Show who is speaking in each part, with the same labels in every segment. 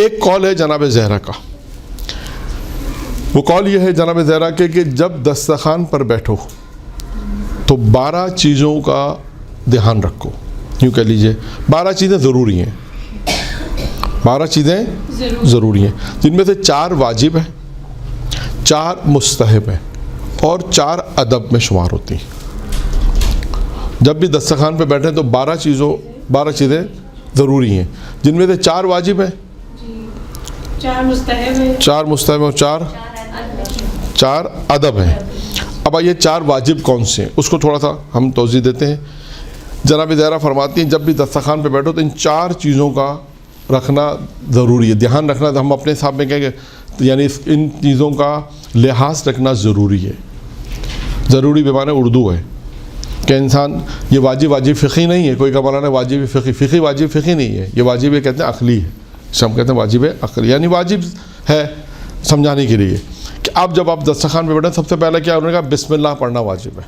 Speaker 1: ایک قول ہے جناب زہرا کا، وہ قول یہ ہے جناب زہرا کے کہ جب دسترخوان پر بیٹھو تو 12 چیزوں کا دھیان رکھو، یوں کہہ لیجئے 12 چیزیں ضروری ہیں، 12 چیزیں ضروری ہیں، جن میں سے 4 واجب ہیں، 4 مستحب ہیں اور 4 ادب میں شمار ہوتی ہیں۔ جب بھی دسترخوان پہ بیٹھیں تو 12 چیزیں ضروری ہیں، جن میں سے 4 واجب ہیں، 4 مستحب اور 4 ادب ہیں۔ اب یہ 4 واجب کون سے ہیں اس کو تھوڑا سا ہم توضیح دیتے ہیں۔ جناب زہرا فرماتی ہیں جب بھی دسترخوان پہ بیٹھو تو ان 4 چیزوں کا رکھنا ضروری ہے، دھیان رکھنا، ہم اپنے حساب میں کہیں گے یعنی ان چیزوں کا لحاظ رکھنا ضروری ہے۔ ضروری بمعنی اردو ہے کہ انسان یہ واجب فقہی نہیں ہے، کوئی کا مولانا واجب فقہی واجب فقہی نہیں ہے، یہ واجب کہتے ہیں عقلی ہے، ہم کہتے ہیں واجب عقلی، یعنی واجب ہے سمجھانے کے لیے کہ اب جب آپ دسترخوان پہ بیٹھیں سب سے پہلے کیا انہوں نے کہا بسم اللہ پڑھنا واجب ہے،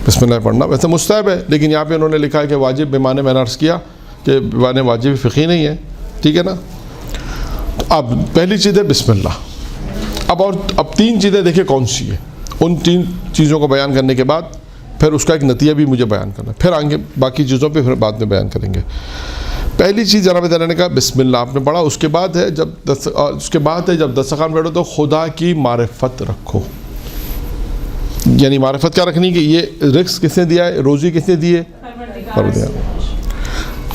Speaker 1: بسم اللہ پڑھنا ویسے مستحب ہے، لیکن یہاں پہ انہوں نے لکھا ہے کہ واجب بمعنی میں نے عرض کیا کہ بمعنی واجب فقہی نہیں ہے، ٹھیک ہے نا۔ اب پہلی چیز ہے بسم اللہ۔ اب 3 چیزیں دیکھیں کون سی ہے، ان 3 چیزوں کو بیان کرنے کے بعد پھر اس کا ایک نتیجہ بھی مجھے بیان کرنا ہے، پھر آگے باقی چیزوں پہ پھر بعد میں بیان کریں گے۔ پہلی چیز جناب تعالیٰ نے کہا بسم اللہ آپ نے پڑھا، اس کے بعد ہے جب دسترخوان بیٹھو تو خدا کی معرفت رکھو، یعنی معرفت کیا رکھنی کہ یہ رزق کس نے دیا ہے، روزی کس نے دی ہے، پروردگار۔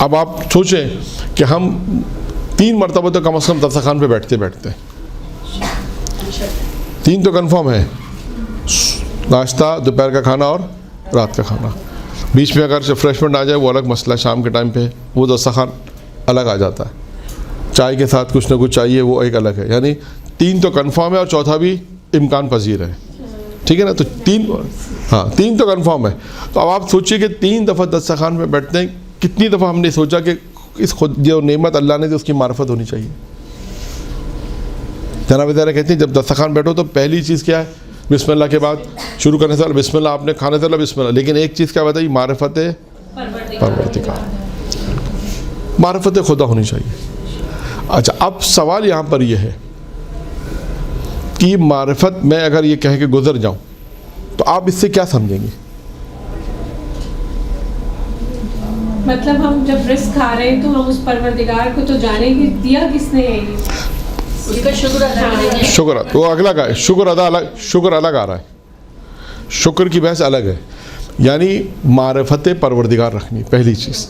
Speaker 1: اب آپ سوچیں کہ ہم 3 مرتبہ تو کم از کم دسترخوان پہ بیٹھتے 3 تو کنفرم ہے، ناشتہ، دوپہر کا کھانا اور رات کا کھانا، بیچ میں اگر ریفریشمنٹ آ جائے وہ الگ مسئلہ، شام کے ٹائم پہ وہ دسترخوان الگ آ جاتا ہے، چائے کے ساتھ کچھ نہ کچھ چاہیے وہ ایک الگ ہے، یعنی 3 تو کنفرم ہے اور چوتھا بھی امکان پذیر ہے، ٹھیک ہے نا۔ تو 3 تو کنفرم ہے۔ تو اب آپ سوچئے کہ 3 دفعہ دسترخوان پہ بیٹھتے ہیں، کتنی دفعہ ہم نے سوچا کہ اس خود جو نعمت اللہ نے دی اس کی معرفت ہونی چاہیے۔ جناب زہرا کہتے ہیں جب دسترخوان بیٹھو تو پہلی چیز کیا ہے، بسم اللہ کے بعد شروع کرنے سے پہلے بسم اللہ، آپ نے کھانے سے پہلے بسم اللہ، لیکن ایک چیز کیا بتائی، معرفت پروردگار، معرفت خدا ہونی چاہیے۔ اچھا اب سوال یہاں پر یہ ہے کہ معرفت میں اگر یہ کہہ کے گزر جاؤں تو آپ اس سے کیا سمجھیں گے؟
Speaker 2: مطلب ہم جب رزق کھا رہے ہیں تو ہم اس پروردگار کو تو جانیں گے دیا کس نے ہے، اس کا شکر ادا کریں گے۔
Speaker 1: شکر وہ اگلا کا ہے، شکر الگ آ رہا ہے، شکر کی بحث الگ ہے، یعنی معرفت پروردگار رکھنی پہلی چیز۔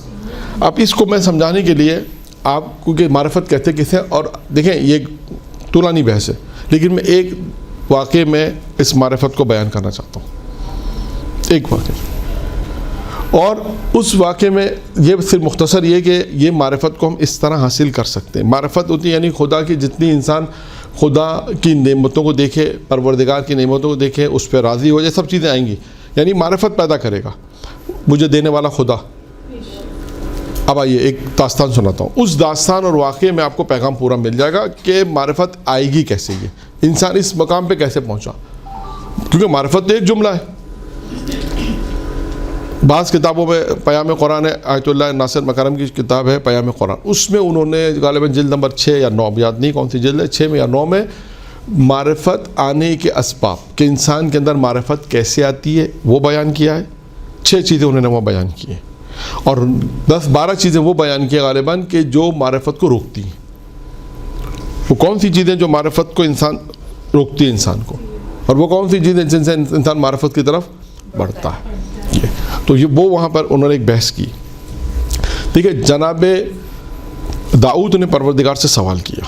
Speaker 1: اب اس کو میں سمجھانے کے لیے آپ کیونکہ معرفت کہتے کسے، اور دیکھیں یہ طولانی بحث ہے، لیکن میں ایک واقعے میں اس معرفت کو بیان کرنا چاہتا ہوں، ایک واقعہ، اور اس واقعے میں یہ صرف مختصر یہ کہ یہ معرفت کو ہم اس طرح حاصل کر سکتے ہیں۔ معرفت ہوتی ہے یعنی خدا کی جتنی انسان خدا کی نعمتوں کو دیکھے، پروردگار کی نعمتوں کو دیکھے، اس پہ راضی ہو جائے، سب چیزیں آئیں گی، یعنی معرفت پیدا کرے گا مجھے دینے والا خدا۔ اب آئیے ایک داستان سناتا ہوں، اس داستان اور واقعے میں آپ کو پیغام پورا مل جائے گا کہ معرفت آئے گی کیسے، یہ انسان اس مقام پہ کیسے پہنچا، کیونکہ معرفت تو ایک جملہ ہے۔ بعض کتابوں میں پیام قرآن ہے، آیت اللہ ناصر مکرم کی کتاب ہے پیام قرآن، اس میں انہوں نے غالباً جلد نمبر 6 یا 9 یاد نہیں کون سی جلد ہے، 6 میں یا 9 میں معرفت آنے کے اسباب کہ انسان کے اندر معرفت کیسے آتی ہے وہ بیان کیا ہے۔ 6 چیزیں انہوں نے وہ بیان کی ہیں، اور 10-12 چیزیں وہ بیان کی غالباً کہ جو معرفت کو روکتی ہیں۔ وہ کون سی چیزیں جو معرفت کو روکتی ہے انسان کو، اور وہ کون سی چیزیں جن سے انسان معرفت کی طرف بڑھتا ہے، تو یہ وہ وہاں پر انہوں نے ایک بحث کی۔ ٹھیک ہے، جناب داؤد نے پروردگار سے سوال کیا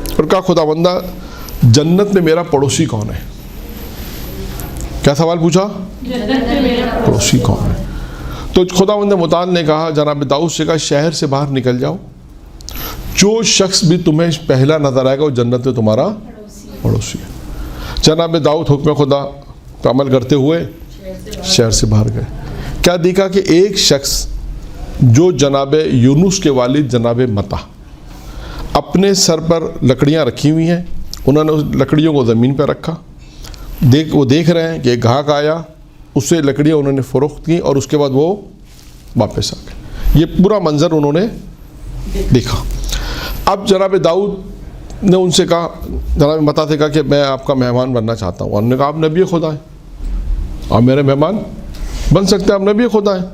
Speaker 1: اور کہا خدا بندہ جنت میں میرا پڑوسی کون ہے؟ کیا سوال پوچھا؟
Speaker 2: جنت میں میرا
Speaker 1: پڑوسی کون ہے؟ تو خدا بندہ متعال نے کہا جناب داؤد سے کہا شہر سے باہر نکل جاؤ، جو شخص بھی تمہیں پہلا نظر آئے گا وہ جنت میں تمہارا پڑوسی ہے۔ جناب داؤد حکم خدا کا عمل کرتے ہوئے شہر سے باہر گئے۔ کیا دیکھا کہ ایک شخص جو جناب یونس کے والد جناب متا اپنے سر پر لکڑیاں رکھی ہوئی ہیں، انہوں نے اس لکڑیوں کو زمین پہ رکھا، وہ دیکھ رہے ہیں کہ ایک گاہک آیا، اس سے لکڑیاں انہوں نے فروخت کی اور اس کے بعد وہ واپس آ گئے۔ یہ پورا منظر انہوں نے دیکھا۔ اب جناب داؤد نے ان سے کہا، جناب متا سے کہا کہ میں آپ کا مہمان بننا چاہتا ہوں. انہوں نے کہا آپ نبی خدا ہیں، آپ میرے مہمان بن سکتے ہیں، آپ نبی خدا ہیں.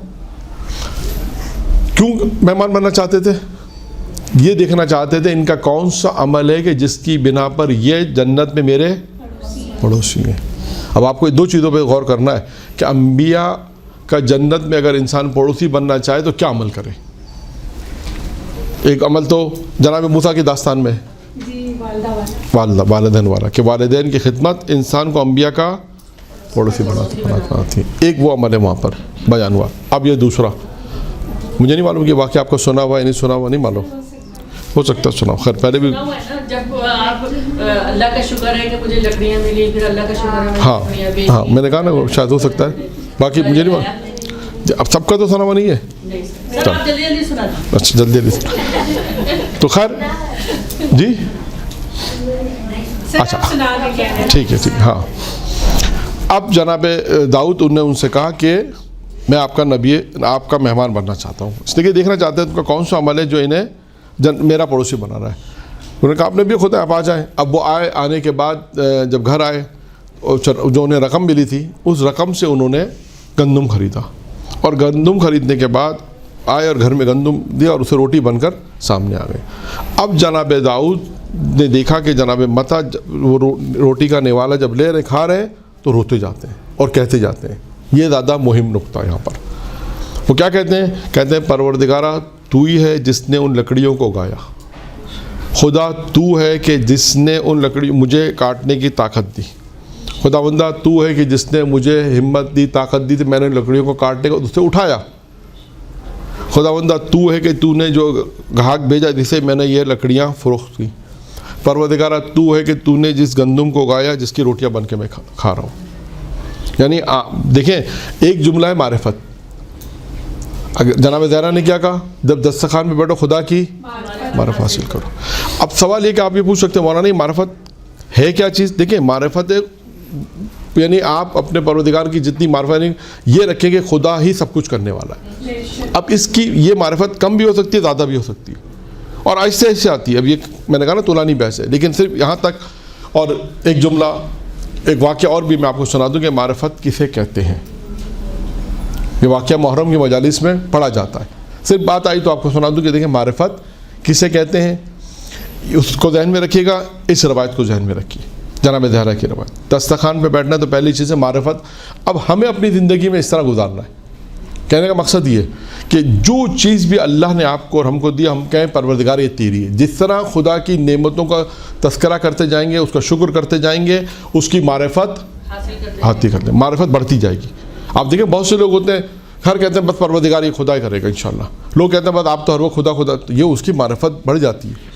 Speaker 1: کیوں مہمان بننا چاہتے تھے؟ یہ دیکھنا چاہتے تھے ان کا کون سا عمل ہے کہ جس کی بنا پر یہ جنت میں میرے پڑوسی ہیں. اب آپ کو دو چیزوں پہ غور کرنا ہے کہ انبیاء کا جنت میں اگر انسان پڑوسی بننا چاہے تو کیا عمل کرے. ایک عمل تو جناب موسیٰ کی داستان میں
Speaker 2: جی والدہ
Speaker 1: والدین والا کہ والدین کی خدمت انسان کو انبیاء کا پڑوسی بناتی. ایک وہ عمل ہے وہاں پر بیان ہوا. اب یہ دوسرا مجھے نہیں معلوم کہ واقعہ آپ کو سنا ہوا یا نہیں سنا ہوا، نہیں معلوم، ہو سکتا ہے سنا ہو. خیر پہلے بھی
Speaker 3: جب آپ اللہ کا شکر ہے کہ مجھے لکڑیاں ملی، پھر اللہ کا شکر ہے
Speaker 1: ہاں میں نے کہا نا شاید ہو سکتا ہے، باقی مجھے نہیں معلوم. اب سب کا تو سنا ہوا نہیں ہے. اچھا جلدی تو خیر جی اچھا ٹھیک ہے ہاں. اب جناب داؤد انہوں نے ان سے کہا کہ میں آپ کا نبی، آپ کا مہمان بننا چاہتا ہوں. اس لیے کہ دیکھنا چاہتے ہیں ان کا کون سا عمل ہے جو انہیں میرا پڑوسی بنا رہا ہے. انہوں نے کہا آپ نبی خدا، آپ آ جائیں. اب وہ آنے کے بعد جب گھر آئے جو انہیں رقم ملی تھی اس رقم سے انہوں نے گندم خریدا، اور گندم خریدنے کے بعد آئے اور گھر میں گندم دیا اور اسے روٹی بن کر سامنے آ گئے. اب جناب داؤد نے دیکھا کہ جناب متا وہ روٹی کا نوالا جب لے رہے کھا رہے ہیں تو روتے جاتے ہیں اور کہتے جاتے ہیں. یہ زیادہ مہم نقطہ یہاں پر. وہ کیا کہتے ہیں؟ کہتے ہیں پروردگارہ تو ہی ہے جس نے ان لکڑیوں کو اگایا، خدا تو ہے کہ جس نے ان لکڑیوں مجھے کاٹنے کی طاقت دی، خدا بندہ تو ہے کہ جس نے مجھے ہمت دی، طاقت دی، تو میں نے لکڑیوں کو کاٹنے کو اس سے اٹھایا. خدا بندہ تو ہے کہ تو نے جو گاہک بھیجا جسے میں نے یہ لکڑیاں فروخت کی. پروردگارہ تو ہے کہ تو نے جس گندم کو اگایا جس کی روٹیاں بن کے میں کھا رہا ہوں. یعنی دیکھیں ایک جملہ ہے معرفت. اگر جناب زہرا نے کیا کہا؟ جب دسترخوان پہ بیٹھو خدا کی معرفت حاصل کرو. اب سوال یہ کہ آپ یہ پوچھ سکتے ہیں مولانا نہیں معرفت ہے کیا چیز؟ دیکھیں معرفت ہے یعنی آپ اپنے پروردگار کی جتنی معرفت نہیں یہ رکھیں کہ خدا ہی سب کچھ کرنے والا ہے. اب اس کی یہ معرفت کم بھی ہو سکتی ہے، زیادہ بھی ہو سکتی ہے، اور ایسے ایسے آتی ہے. اب یہ میں نے کہا نا طولانی بحث ہے، لیکن صرف یہاں تک. اور ایک جملہ ایک واقعہ اور بھی میں آپ کو سنا دوں کہ معرفت کسے کہتے ہیں. یہ واقعہ محرم کی مجالس میں پڑھا جاتا ہے. صرف بات آئی تو آپ کو سنا دوں کہ دیکھیں معرفت کسے کہتے ہیں. اس کو ذہن میں رکھیے گا، اس روایت کو ذہن میں رکھیے، جناب زہرا کی روایت. دسترخوان پہ بیٹھنا تو پہلی چیز ہے معرفت. اب ہمیں اپنی زندگی میں اس طرح گزارنا ہے. کہنے کا مقصد یہ کہ جو چیز بھی اللہ نے آپ کو اور ہم کو دیا ہم کہیں پروردگار یہ تیری ہے. جس طرح خدا کی نعمتوں کا تذکرہ کرتے جائیں گے، اس کا شکر کرتے جائیں گے، اس کی معرفت حاصل کرتے ہیں، معرفت بڑھتی جائے گی. آپ دیکھیں بہت سے لوگ ہوتے ہیں ہر کہتے ہیں بس پروردگار یہ خدا ہی کرے گا انشاءاللہ. لوگ کہتے ہیں بس آپ تو ہر وقت خدا خدا، یہ اس کی معرفت بڑھ جاتی ہے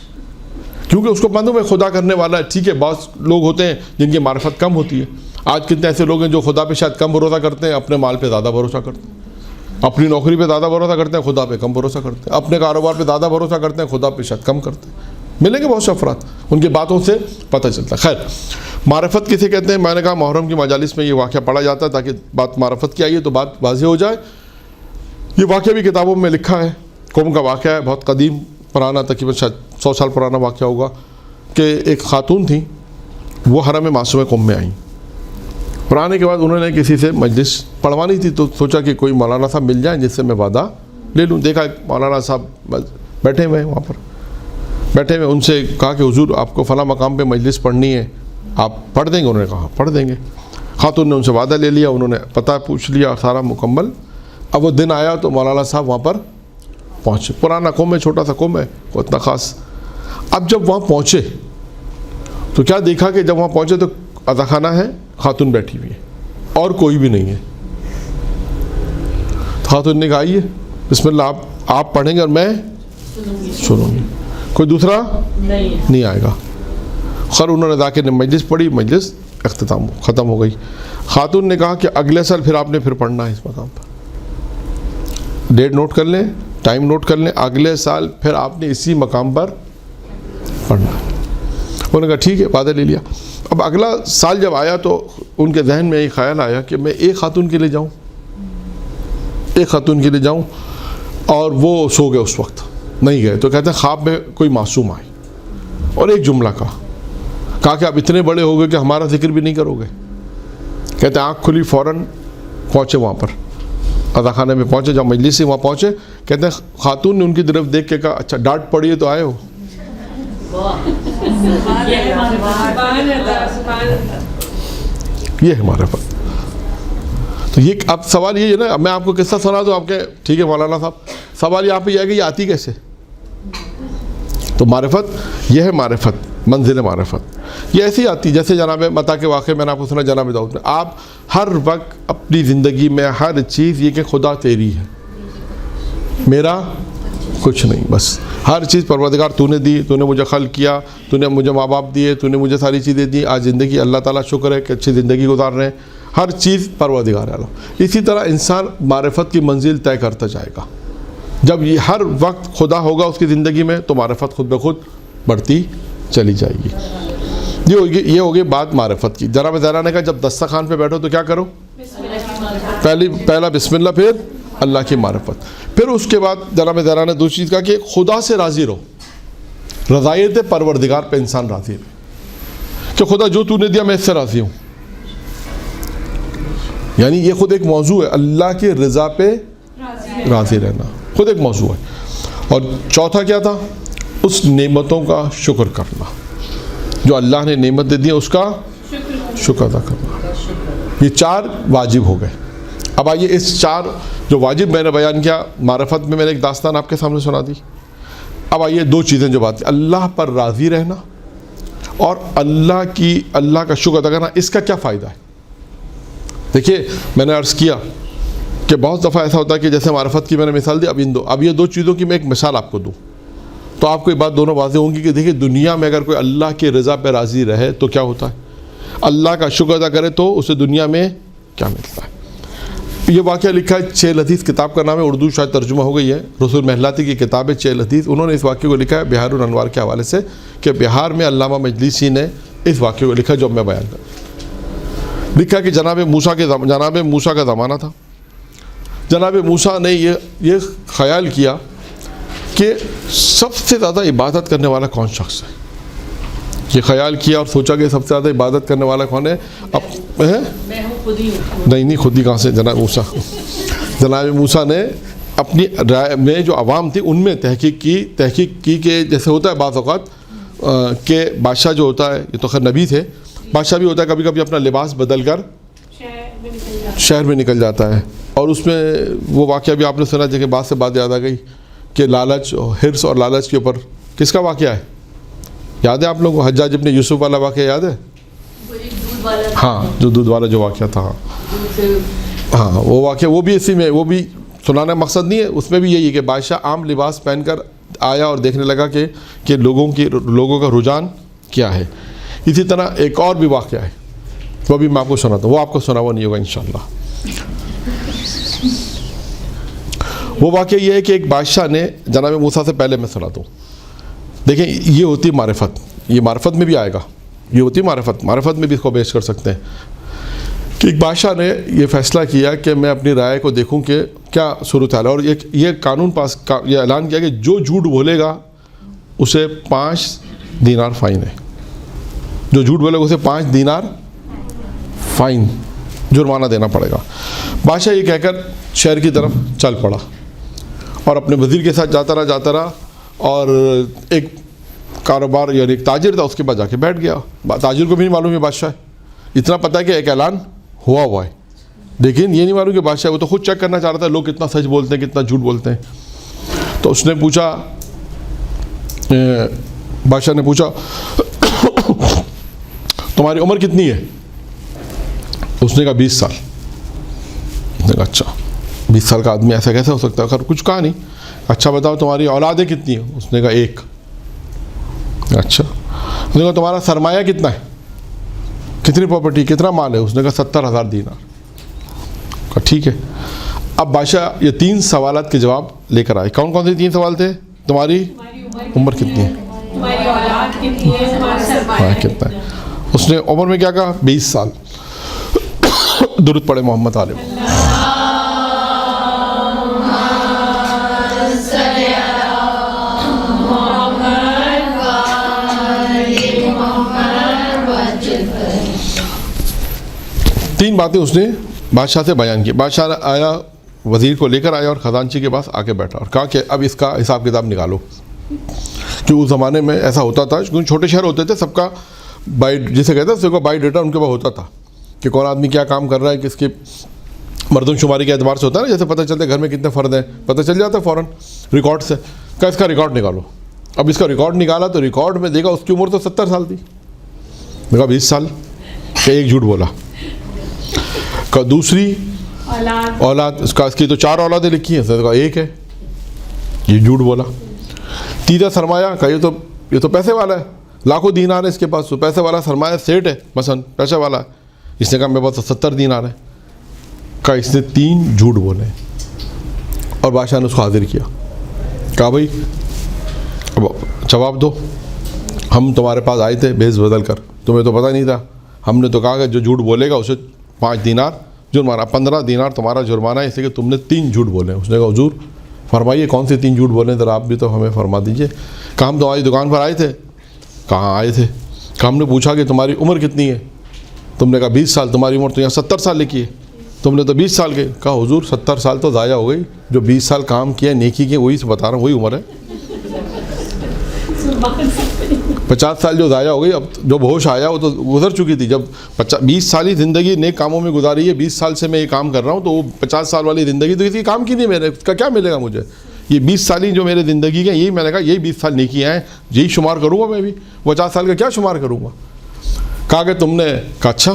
Speaker 1: کیونکہ اس کو معلوم ہے خدا کرنے والا ہے. ٹھیک ہے بعض لوگ ہوتے ہیں جن کی معرفت کم ہوتی ہے. آج کتنے ایسے لوگ ہیں جو خدا پہ شاید کم بھروسہ کرتے ہیں، اپنے مال پہ زیادہ بھروسہ کرتے ہیں، اپنی نوکری پہ زیادہ بھروسہ کرتے ہیں، خدا پہ کم بھروسہ کرتے ہیں، اپنے کاروبار پہ زیادہ بھروسہ کرتے ہیں، خدا پہ شاید کم کرتے ہیں. ملیں گے بہت سے افراد، ان کی باتوں سے پتہ چلتا ہے. خیر معرفت کسے کہتے ہیں؟ میں نے کہا محرم کی مجالس میں یہ واقعہ پڑھا جاتا ہے تاکہ بات معرفت کی آئی ہے تو بات واضح ہو جائے. یہ واقعہ بھی کتابوں میں لکھا ہے، قوم کا واقعہ ہے، بہت قدیم پرانا، تقریباً شاید 100 سال پرانا واقعہ ہوگا کہ ایک خاتون تھیں، وہ حرم معصومہ قم میں آئیں. اور آنے کے بعد انہوں نے کسی سے مجلس پڑھوانی تھی تو سوچا کہ کوئی مولانا صاحب مل جائیں جس سے میں وعدہ لے لوں. دیکھا مولانا صاحب بیٹھے ہوئے ہیں وہاں پر، بیٹھے ہوئے. ان سے کہا کہ حضور آپ کو فلاں مقام پہ مجلس پڑھنی ہے، آپ پڑھ دیں گے؟ انہوں نے کہا پڑھ دیں گے. خاتون نے ان سے وعدہ لے لیا، انہوں نے پتہ پوچھ لیا سارا مکمل. اب وہ دن آیا تو مولانا صاحب وہاں پر پہنچے. پرانا قوم ہے، چھوٹا سا قوم ہے، وہ اتنا خاص. اب جب وہاں پہنچے تو کیا دیکھا کہ جب وہاں پہنچے تو عزا خانہ ہے، خاتون بیٹھی ہوئی ہے اور کوئی بھی نہیں ہے. خاتون نے کہا آئیے بسم اللہ آپ پڑھیں گے اور میں سنوں گی، کوئی دوسرا نہیں آئے گا. خیر انہوں نے جا کے مجلس پڑھی، مجلس ختم ہو گئی. خاتون نے کہا کہ اگلے سال پھر آپ نے پھر پڑھنا ہے اس مقام پر. ڈیٹ نوٹ کر لیں، ٹائم نوٹ کر لیں، اگلے سال پھر آپ نے اسی مقام پر پڑھنا ہے. انہوں نے کہا ٹھیک ہے، وعدہ لے لیا. اب اگلا سال جب آیا تو ان کے ذہن میں یہ خیال آیا کہ میں ایک خاتون کے لیے جاؤں، ایک خاتون کے لیے جاؤں. اور وہ سو گئے، اس وقت نہیں گئے. تو کہتے ہیں خواب میں کوئی معصوم آئی. اور ایک جملہ کہا کہ آپ اتنے بڑے ہو گئے کہ ہمارا ذکر بھی نہیں کرو گے. کہتے ہیں آنکھ کھلی فوراً پہنچے وہاں پر عزا خانے میں پہنچے, جب مجلس سے وہاں پہنچے, کہتے ہیں خاتون نے ان کی طرف دیکھ کے کہا اچھا ڈانٹ پڑی ہے تو آئے ہو. یہ ہے معرفت. تو یہ اب سوال یہ ہے نا, میں آپ کو قصہ سنا دوں, آپ کے ٹھیک ہے مولانا صاحب, سوال یہاں پہ یہ ہے کہ یہ آتی کیسے؟ تو معرفت یہ ہے, معرفت منزل معرفت یہ ایسی آتی جیسے جناب متا کے واقعے میں نے آپ کو سنا جناب داؤد میں. آپ ہر وقت اپنی زندگی میں ہر چیز یہ کہ خدا تیری ہے, میرا کچھ نہیں, بس ہر چیز پروردگار تو نے دی, تو نے مجھے خلق کیا, تو نے مجھے ماں باپ دیے, تو نے مجھے ساری چیزیں دی, آج زندگی اللہ تعالیٰ شکر ہے کہ اچھی زندگی گزار رہے ہیں, ہر چیز پروردگار ہے. اسی طرح انسان معرفت کی منزل طے کرتا جائے گا. جب یہ ہر وقت خدا ہوگا اس کی زندگی میں تو معرفت خود بخود بڑھتی چلی جائے گی. یہ ہوگی بات معرفت کی. جناب زہرا نے کہا جب دسترخوان پہ بیٹھو تو کیا کرو؟ پہلا بسم اللہ, پھر اللہ کی معرفت. پھر اس کے بعد جناب زہرا نے دوسری چیز کہا کہ خدا سے راضی رہو. رضایت پروردگار پہ انسان راضی رہے کہ خدا جو تو نے دیا میں اس سے راضی ہوں. یعنی یہ خود ایک موضوع ہے, اللہ کی رضا پہ راضی رہنا خود ایک موضوع ہے. اور چوتھا کیا تھا؟ اس نعمتوں کا شکر کرنا, جو اللہ نے نعمت دے دی اس کا شکر ادا کرنا. یہ 4 واجب ہو گئے. اب آئیے اس 4 جو واجب میں نے بیان کیا معرفت میں, نے ایک داستان آپ کے سامنے سنا دی. اب آئیے 2 چیزیں جو بات, اللہ پر راضی رہنا اور اللہ کا شکر ادا کرنا. اس کا کیا فائدہ ہے؟ دیکھیے میں نے عرض کیا کہ بہت دفعہ ایسا ہوتا ہے کہ جیسے معرفت کی میں نے مثال دی, اب یہ 2 چیزوں کی میں ایک مثال آپ کو دوں تو آپ کو یہ بات دونوں واضح ہوں گی کہ دیکھیے دنیا میں اگر کوئی اللہ کی رضا پہ راضی رہے تو کیا ہوتا ہے, اللہ کا شکر ادا کرے تو اسے دنیا میں کیا ملتا ہے. یہ واقعہ لکھا ہے 6 لطیف, کتاب کا نام ہے, اردو شاید ترجمہ ہو گئی ہے, رسول محلاتی کی کتاب ہے 6 لطیف. انہوں نے اس واقعے کو لکھا ہے بہار الانوار کے حوالے سے کہ بہار میں علامہ مجلسی نے اس واقعے کو لکھا جو میں بیان کروں. لکھا کہ جناب موسیٰ کا زمانہ تھا. جناب موسیٰ نے یہ خیال کیا کہ سب سے زیادہ عبادت کرنے والا کون شخص ہے. یہ خیال کیا اور سوچا کہ سب سے زیادہ عبادت کرنے والا کون ہے.
Speaker 3: میں ہوں, خود ہی ہوں.
Speaker 1: نہیں خود ہی کہاں سے, جناب موسیٰ نے اپنی رائے میں جو عوام تھی ان میں تحقیق کی کہ جیسے ہوتا ہے بعض اوقات کہ بادشاہ جو ہوتا ہے, یہ تو خیر نبی تھے, بادشاہ بھی ہوتا ہے کبھی کبھی اپنا لباس بدل کر شہر میں نکل جاتا ہے. اور اس میں وہ واقعہ بھی آپ نے سنا جن کے بعد سے بات یاد آ گئی کہ لالچ, حرص اور لالچ کے اوپر کس کا واقعہ ہے یاد ہے آپ لوگوں کو؟ حجاج ابن یوسف والا واقعہ یاد ہے؟ ہاں, جو دودھ والا جو واقعہ تھا, ہاں وہ واقعہ, وہ بھی اسی میں, وہ بھی سنانا مقصد نہیں ہے, اس میں بھی یہی ہے کہ بادشاہ عام لباس پہن کر آیا اور دیکھنے لگا کہ لوگوں کا رجحان کیا ہے. اسی طرح ایک اور بھی واقعہ ہے, وہ بھی میں آپ کو سناتا ہوں, وہ آپ کو سنا ہوا نہیں ہوگا انشاءاللہ. وہ واقعہ یہ ہے کہ ایک بادشاہ نے جناب موسیٰ سے پہلے میں سنا دوں. دیکھیں یہ ہوتی معرفت, یہ معرفت میں بھی آئے گا, یہ ہوتی معرفت میں بھی اس کو پیش کر سکتے ہیں کہ ایک بادشاہ نے یہ فیصلہ کیا کہ میں اپنی رائے کو دیکھوں کہ کیا صورتحال ہے. اور یہ قانون یہ اعلان کیا کہ جو جھوٹ بولے گا اسے 5 دینار فائن ہے. جو جھوٹ بولے گا اسے 5 دینار فائن جرمانہ دینا پڑے گا. بادشاہ یہ کہہ کر شہر کی طرف چل پڑا اور اپنے وزیر کے ساتھ جاتا رہا اور ایک کاروبار یعنی ایک تاجر تھا, اس کے بعد جا کے بیٹھ گیا. تاجر کو بھی نہیں معلوم ہے بادشاہ, اتنا پتہ ہے کہ ایک اعلان ہوا ہے, لیکن یہ نہیں معلوم کہ بادشاہ, وہ تو خود چیک کرنا چاہ رہا تھا لوگ کتنا سچ بولتے ہیں کتنا جھوٹ بولتے ہیں. تو اس نے پوچھا, بادشاہ نے پوچھا تمہاری عمر کتنی ہے؟ اس نے کہا 20 سال. اس نے کہا اچھا 20 سال کا آدمی ایسا کیسے ہو سکتا ہے؟ کچھ کہا نہیں. اچھا بتاؤ تمہاری اولادیں کتنی ہیں؟ اس نے کہا 1. اچھا. اس نے کہا تمہارا سرمایہ کتنا ہے, کتنی پراپرٹی, کتنا مال ہے؟ اس نے کہا 70,000 دینار. کہا ٹھیک ہے. اب بادشاہ یہ 3 سوالات کے جواب لے کر آئے. کون سے 3 سوال تھے؟ تمہاری عمر کتنی ہے,
Speaker 2: تمہاری اولاد کتنی ہے, تمہارا سرمایہ
Speaker 1: کتنا ہے. اس نے عمر میں کیا کہا؟ 20 سال. درود پڑھے محمد علیہ. 3 باتیں اس نے بادشاہ سے بیان کی. بادشاہ آیا, وزیر کو لے کر آیا اور خزانچی کے پاس آ کے بیٹھا اور کہا کہ اب اس کا حساب کتاب نکالو. کہ اس زمانے میں ایسا ہوتا تھا, کیونکہ چھوٹے شہر ہوتے تھے, سب کا جسے کہتے ہیں سب کا بائی ڈیٹا ان کے پاس ہوتا تھا کہ کون آدمی کیا کام کر رہا ہے, کس کی مردم شماری کے اعتبار سے ہوتا ہے نا, جیسے پتہ چلتا ہے گھر میں کتنے فرد ہیں, پتہ چل جاتا ہے فوراً ریکارڈ سے. کہ اس کا ریکارڈ نکالو. اب اس کا ریکارڈ نکالا تو ریکارڈ میں دیکھا اس کی عمر تو 70 سال تھی. دیکھا 20 سال کہ ایک جھوٹ بولا. کہ دوسری اولاد اس کی تو 4 اولادیں لکھی ہیں, اس کا ایک ہے, یہ جھوٹ بولا. تیسرا سرمایہ کا یہ تو پیسے والا ہے, لاکھوں دینار ہے اس کے پاس, تو پیسے والا سرمایہ سیٹ ہے مثلا پیسے والا ہے. اس نے کہا میرے پاس 70 دینار ہے. کہا اس نے 3 جھوٹ بولے اور بادشاہ نے اس کو حاضر کیا. کہا بھائی اب جواب دو, ہم تمہارے پاس آئے تھے بھیس بدل کر, تمہیں تو پتہ نہیں تھا, ہم نے تو کہا کہ جو جھوٹ بولے گا اسے 5 دینار جرمانہ, 15 دینار تمہارا جرمانہ ہے, اس لیے کہ تم نے 3 جھوٹ بولے. اس نے کہا حضور فرمائیے کون سے 3 جھوٹ بولے ہیں, ذرا آپ بھی تو ہمیں فرما دیجئے. کہا ہم تمہاری دکان پر آئے تھے. کہاں آئے تھے؟ کہا ہم نے پوچھا کہ تمہاری عمر کتنی ہے, تم نے کہا 20 سال, تمہاری عمر تو یہاں 70 سال لکھی ہے, تم نے تو 20 سال کے. کہا حضور 70 سال تو ضائع ہو گئی, جو 20 سال کام کیا نیکی کی وہی سے بتا رہا ہوں, وہی عمر ہے. 50 سال جو ضائع ہو گئی, اب جو ہوش آیا وہ تو گزر چکی تھی. جب 20 سال ہی زندگی نیک کاموں میں گزاری ہے, 20 سال سے میں یہ کام کر رہا ہوں, تو وہ 50 سال والی زندگی تو کسی کام کی نہیں, میرے اس کا کیا ملے گا مجھے. یہ 20 سال ہی جو میرے زندگی کے, یہی میں نے کہا یہی 20 سال نیکیاں ہیں, یہی شمار کروں گا میں بھی, 50 سال کا کیا شمار کروں گا. کہا کہ تم نے, کہا اچھا,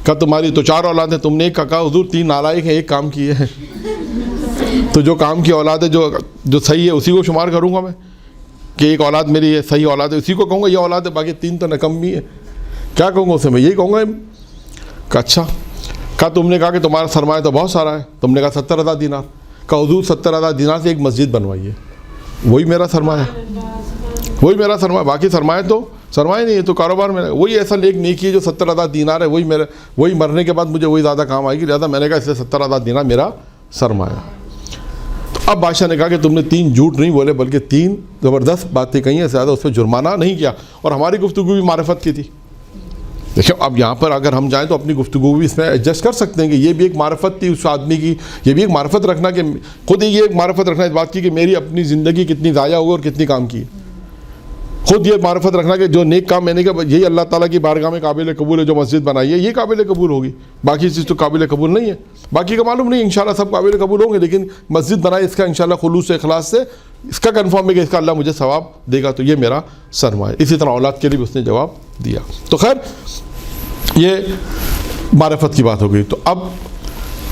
Speaker 1: کہا تمہاری تو 4 اولاد ہیں, تم نے ایک. کہا حضور 3 نالائق ہیں, ایک کام کیے ہیں. تو جو کام کی اولاد ہے جو صحیح ہے اسی کو شمار کروں گا میں, کہ ایک اولاد میری ہے صحیح اولاد ہے, اسی کو کہوں گا یہ اولاد ہے, باقی 3 تو نکمی ہے, کیا کہوں گا اسے میں, یہی کہوں گا. کہا اچھا. کہا تم نے کہا کہ تمہارا سرمایہ تو بہت سارا ہے, تم نے کہا 70,000 دینار. کہا حضور 70,000 دینار سے ایک مسجد بنوائیے, وہی میرا سرمایہ ہے, وہی میرا سرمایہ, باقی سرمایہ تو سرمایہ نہیں ہے, تو کاروبار میں وہی ایسا ایک نیکی ہے جو 70,000 دینار ہے, وہی مرنے کے بعد مجھے وہی زیادہ کام آئے گی, لہٰذا میں نے کہا اس لیے 70,000 دینار میرا سرمایہ. اب بادشاہ نے کہا کہ تم نے 3 جھوٹ نہیں بولے بلکہ 3 زبردست باتیں کہی ہیں, زیادہ اس پہ جرمانہ نہیں کیا, اور ہماری گفتگو بھی معرفت کی تھی. دیکھیں اب یہاں پر اگر ہم جائیں تو اپنی گفتگو بھی اس میں ایڈجسٹ کر سکتے ہیں کہ یہ بھی ایک معرفت تھی اس آدمی کی, یہ بھی ایک معرفت رکھنا کہ خود ہی یہ ایک معرفت رکھنا اس بات کی کہ میری اپنی زندگی کتنی ضائع ہوگی اور کتنی کام کی. خود یہ معرفت رکھنا کہ جو نیک کام میں نے کہا یہی اللہ تعالیٰ کی بارگاہ میں قابل قبول ہے, جو مسجد بنائی ہے یہ قابل قبول ہوگی, باقی چیز تو قابل قبول نہیں ہے. باقی کا معلوم نہیں, انشاءاللہ سب قابل قبول ہوں گے, لیکن مسجد بنائی اس کا انشاءاللہ خلوص سے اخلاص سے, اس کا کنفرم ہے کہ اس کا اللہ مجھے ثواب دے گا, تو یہ میرا سرمایہ. اسی طرح اولاد کے لیے بھی اس نے جواب دیا. تو خیر یہ معرفت کی بات ہو گئی. تو اب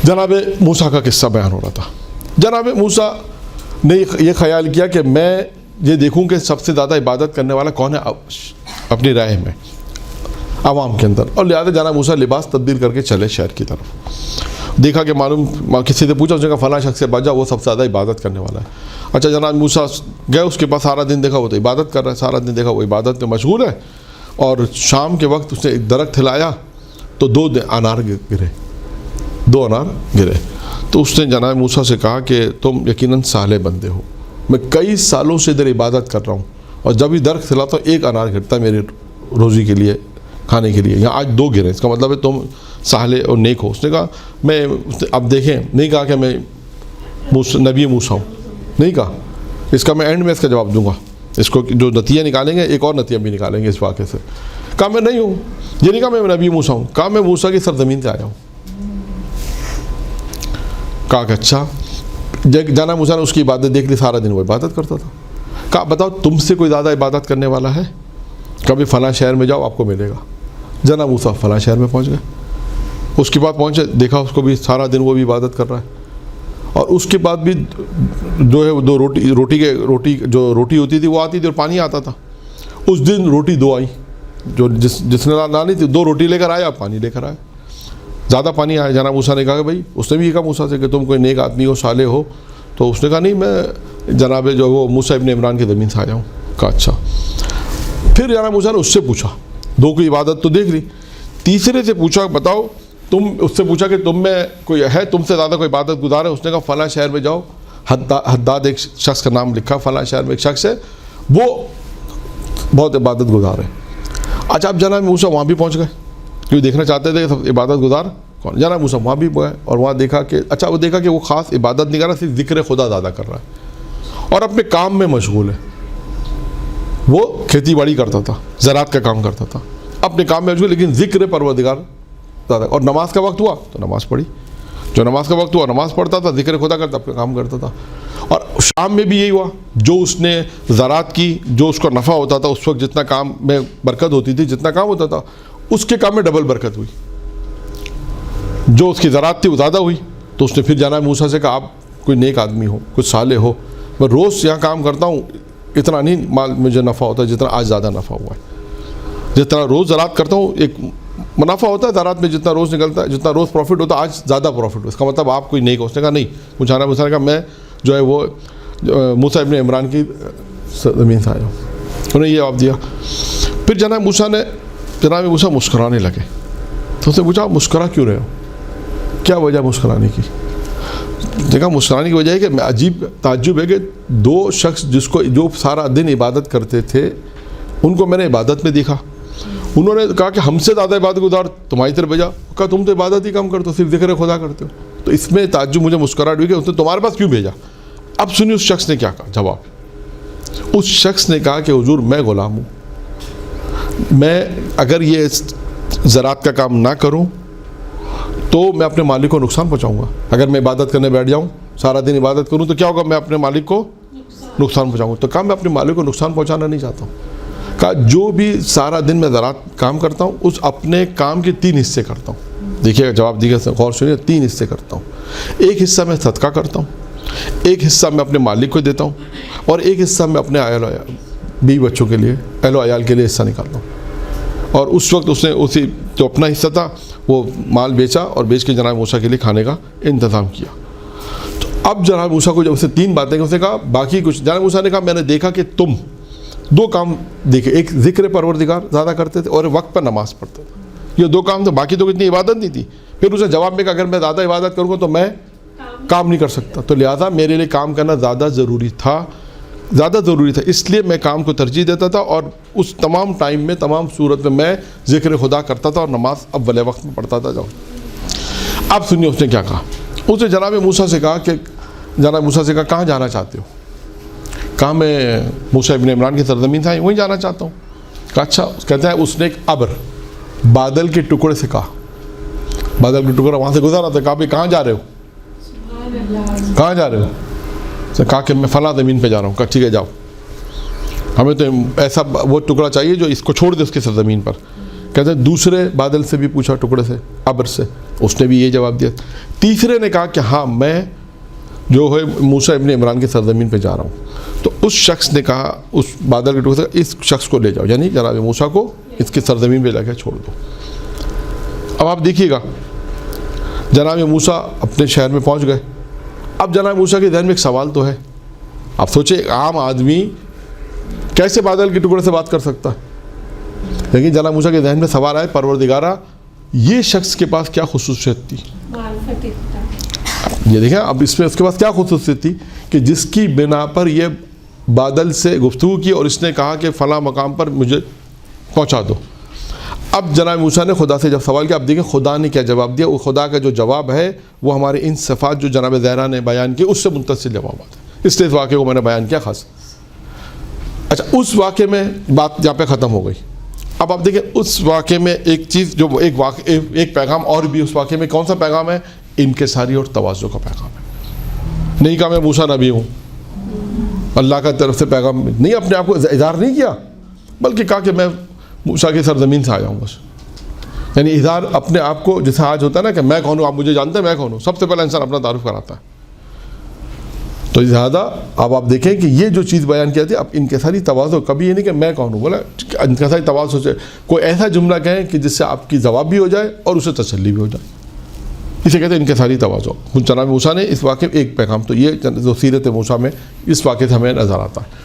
Speaker 1: جناب موسیٰ کا قصہ بیان ہو رہا تھا. جناب موسیٰ نے یہ خیال کیا کہ میں یہ دیکھوں کہ سب سے زیادہ عبادت کرنے والا کون ہے اپنی رائے میں عوام کے اندر, اور لہٰذا جناب موسیٰ لباس تبدیل کر کے چلے شہر کی طرف. دیکھا کہ معلوم کسی سے پوچھا, اس نے کہا فلاں شخص سے بچا, وہ سب سے زیادہ عبادت کرنے والا ہے. اچھا جناب موسیٰ گئے اس کے پاس, سارا دن دیکھا وہ تو عبادت کر رہا ہے, سارا دن دیکھا وہ عبادت میں مشغول ہے, اور شام کے وقت اس نے ایک درخت ہلایا تو 2 انار گرے, 2 انار گرے. تو اس نے جناب موسیٰ سے کہا کہ تم یقیناً صالح بندے ہو, میں کئی سالوں سے ادھر عبادت کر رہا ہوں, اور جب بھی درخت ہلاتا ہوں 1 انار گرتا ہے میرے روزی کے لیے, کھانے کے لیے, یہاں آج 2 گرے, اس کا مطلب ہے تم صالح اور نیک ہو. اس نے کہا میں, اب دیکھیں نہیں کہا کہ میں نبی موسیٰ ہوں, نہیں کہا, اس کا میں اینڈ میں اس کا جواب دوں گا, اس کو جو نتیجہ نکالیں گے ایک اور نتیجہ بھی نکالیں گے اس واقعے سے. کہا میں نہیں ہوں, یہ نہیں کہا میں نبی موسیٰ ہوں, کہا میں موسیٰ کی سرزمین سے آیا ہوں. کہا کہ اچھا. جانا موسیٰ نے اس کی عبادت دیکھ لی, سارا دن وہ عبادت کرتا تھا. کہا بتاؤ تم سے کوئی زیادہ عبادت کرنے والا ہے, کبھی فلاں شہر میں جاؤ آپ کو ملے گا. جانا موسیٰ فلاں شہر میں پہنچ گئے, اس کے بعد پہنچے, دیکھا اس کو بھی سارا دن وہ بھی عبادت کر رہا ہے, اور اس کے بعد بھی جو ہے 2 روٹی جو روٹی ہوتی تھی وہ آتی تھی اور پانی آتا تھا. اس دن روٹی 2 آئی, جو جس نے لانی تھی 2 روٹی لے کر آیا, پانی لے کر آیا, زیادہ پانی آیا. جناب موسیٰ نے کہا کہ بھائی, اس نے بھی یہ کہا موسیٰ سے کہ تم کوئی نیک آدمی ہو, صالح ہو, تو اس نے کہا نہیں میں جناب جو وہ موسیٰ ابن عمران کی زمین سے آیا ہوں. کہا اچھا. پھر جناب موسیٰ نے اس سے پوچھا, 2 کی عبادت تو دیکھ لی, تیسرے سے پوچھا بتاؤ تم, اس سے پوچھا کہ تم میں کوئی ہے تم سے زیادہ کوئی عبادت گزار ہے. اس نے کہا فلاں شہر میں جاؤ, حداد ایک شخص کا نام لکھا, فلاں شہر میں ایک شخص ہے وہ بہت عبادت گزار ہے. اچھا اب جناب موسیٰ وہاں بھی پہنچ گئے, کیوں دیکھنا چاہتے تھے کہ عبادت گزار کون؟ جناب موسیٰ وہاں بھی گئے اور وہاں دیکھا کہ اچھا وہ دیکھا کہ وہ خاص عبادت نہیں کر رہا، صرف ذکر خدا زیادہ کر رہا ہے اور اپنے کام میں مشغول ہے. وہ کھیتی باڑی کرتا تھا، زراعت کا کام کرتا تھا، اپنے کام میں مشغول، لیکن ذکر پروردگار زیادہ. اور نماز کا وقت ہوا تو نماز پڑھی، جو نماز کا وقت ہوا نماز پڑھتا تھا، ذکر خدا کرتا، اپنا کام کرتا تھا. اور شام میں بھی یہی ہوا، جو اس نے زراعت کی، جو اس کو نفع ہوتا تھا اس وقت، جتنا کام میں برکت ہوتی تھی، جتنا کام ہوتا تھا اس کے کام میں ڈبل برکت ہوئی. جو اس کی زراعت تھی وہ زیادہ ہوئی. تو اس نے پھر جناب موسیٰ سے کہا آپ کوئی نیک آدمی ہو، کچھ صالح ہو، میں روز یہاں کام کرتا ہوں، اتنا نہیں مال مجھے نفع ہوتا جتنا آج زیادہ نفع ہوا ہے. جتنا روز زراعت کرتا ہوں ایک منافع ہوتا ہے زراعت میں، جتنا روز نکلتا ہے، جتنا روز پروفٹ ہوتا ہے آج زیادہ پروفٹ ہو. اس کا مطلب آپ کوئی نیک ہو. اس نے کہا نہیں. جناب موسیٰ نے کہا میں جو ہے وہ موسیٰ ابن عمران کی زمین سے آیا ہوں. انہوں نے یہ جواب دیا. پھر جناب موسیٰ مسکرانے لگے. تو اس نے پوچھا مسکرا کیوں رہے ہو، کیا وجہ مسکرانے کی؟ دیکھا مسکرانے کی وجہ ہے کہ عجیب تعجب ہے کہ دو شخص جو سارا دن عبادت کرتے تھے ان کو میں نے عبادت میں دیکھا. انہوں نے کہا کہ ہم سے زیادہ عبادت گزار تمہاری طرف بھیجا. کہا تم تو عبادت ہی کم کرتے ہو، صرف ذکر خدا کرتے ہو. تو اس میں تعجب مجھے مسکراہٹ ہوئی کہ اس نے تمہارے پاس کیوں بھیجا. اب سنیے اس شخص نے کیا کہا. جواب اس شخص نے کہا کہ حضور میں غلام ہوں، میں اگر یہ زراعت کا کام نہ کروں تو میں اپنے مالک کو نقصان پہنچاؤں گا. اگر میں عبادت کرنے بیٹھ جاؤں سارا دن عبادت کروں تو کیا ہوگا، میں اپنے مالک کو نقصان پہنچاؤں گا. تو کہا میں اپنے مالک کو نقصان پہنچانا نہیں چاہتا ہوں. کہا جو بھی سارا دن میں زراعت کام کرتا ہوں اس اپنے کام کے 3 حصے کرتا ہوں. دیکھیے جواب دیگا غور سنیے. 3 حصے کرتا ہوں. ایک حصہ میں صدقہ کرتا ہوں، ایک حصہ میں اپنے مالک کو دیتا ہوں، اور ایک حصہ میں اپنے بیوی بچوں کے لیے، اہل و عیال کے لیے حصہ نکالتا ہوں. اور اس وقت اس نے اسی جو اپنا حصہ تھا وہ مال بیچا اور بیچ کے جناب موسیٰ کے لیے کھانے کا انتظام کیا. تو اب جناب موسیٰ کو جب اسے 3 باتیں اس نے کہا باقی کچھ. جناب موسیٰ نے کہا میں نے دیکھا کہ تم 2 کام دیکھے، ایک ذکر پروردگار زیادہ کرتے تھے اور وقت پر نماز پڑھتے تھے. یہ 2 کام تھے، باقی تو اتنی عبادت نہیں تھی. پھر اسے جواب میں کہا اگر میں زیادہ عبادت کروں گا تو میں کام نہیں کر سکتا، تو لہٰذا میرے لیے کام کرنا زیادہ ضروری تھا، اس لیے میں کام کو ترجیح دیتا تھا. اور اس تمام ٹائم میں، تمام صورت میں ذکر خدا کرتا تھا اور نماز اول وقت میں پڑھتا تھا. اب سنیے اس نے کیا کہا. اس نے جناب موسیٰ سے کہا کہاں جانا چاہتے ہو؟ کہا میں موسیٰ ابن عمران کی سرزمین سے وہیں جانا چاہتا ہوں. کہا اچھا. کہتا ہے اس نے ایک ابر بادل کے ٹکڑے سے کہا، بادل کے ٹکڑا وہاں سے گزارا تھا. کہا بھائی کہاں جا رہے ہو، کہاں جا رہے ہو؟ کہا کہ میں فلاں زمین پہ جا رہا ہوں. کہا ٹھیک ہے جاؤ، ہمیں تو ایسا وہ ٹکڑا چاہیے جو اس کو چھوڑ دے اس کی سرزمین پر. کہتے ہیں دوسرے بادل سے بھی پوچھا، ٹکڑے سے، ابر سے، اس نے بھی یہ جواب دیا. تیسرے نے کہا کہ ہاں میں جو ہے موسیٰ ابن عمران کی سرزمین پہ جا رہا ہوں. تو اس شخص نے کہا، اس بادل کے ٹکڑے سے، اس شخص کو لے جاؤ، یعنی جناب موسیٰ کو اس کی سرزمین پہ جا کے چھوڑ دو. اب آپ دیکھیے گا جناب موسیٰ اپنے شہر میں پہنچ گئے. اب جناب موسیٰ کے ذہن میں ایک سوال تو ہے. آپ سوچیں عام آدمی کیسے بادل کے ٹکڑے سے بات کر سکتا ہے؟ لیکن جناب موسیٰ کے ذہن میں سوال آئے، پروردگارہ یہ شخص کے پاس کیا خصوصیت تھی؟ یہ دیکھیں اب اس میں اس کے پاس کیا خصوصیت تھی کہ جس کی بنا پر یہ بادل سے گفتگو کی اور اس نے کہا کہ فلاں مقام پر مجھے پہنچا دو. اب جناب موسیٰ نے خدا سے جب سوال کیا، اب دیکھیں خدا نے کیا جواب دیا. وہ خدا کا جو جواب ہے وہ ہمارے ان صفات جو جناب زہرا نے بیان کی اس سے متصل جوابات ہیں. اس لیے اس واقعے کو میں نے بیان کیا خاص. اچھا اس واقعے میں بات یہاں پہ ختم ہو گئی. اب آپ دیکھیں اس واقعے میں ایک چیز جو ایک پیغام اور بھی اس واقعے میں. کون سا پیغام ہے؟ انکساری اور تواضع کا پیغام ہے. نہیں کہا میں موسیٰ نبی ہوں، اللہ کا طرف سے پیغام نہیں، اپنے آپ کو اظہار نہیں کیا، بلکہ کہا کہ میں موسیٰ کی سرزمین سے آیا ہوں بس. یعنی اظہار اپنے آپ کو، جیسے آج ہوتا ہے نا کہ میں کون ہوں، آپ مجھے جانتے ہیں میں کون ہوں، سب سے پہلے انسان اپنا تعارف کراتا ہے. تو لہٰذا اب آپ دیکھیں کہ یہ جو چیز بیان کی جاتی ہے، اب انکساری تواضع، کبھی یہ نہیں کہ میں کون ہوں، بولا انکساری تواضع سے کوئی ایسا جملہ کہیں کہ جس سے آپ کی جواب بھی ہو جائے اور اسے تسلی بھی ہو جائے، اسے کہتے ہیں انکساری تواضع. جناب موسیٰ نے اس واقعے میں ایک پیغام، تو یہ جو سیرت موسیٰ میں اس واقعے سے ہمیں نظر آتا ہے.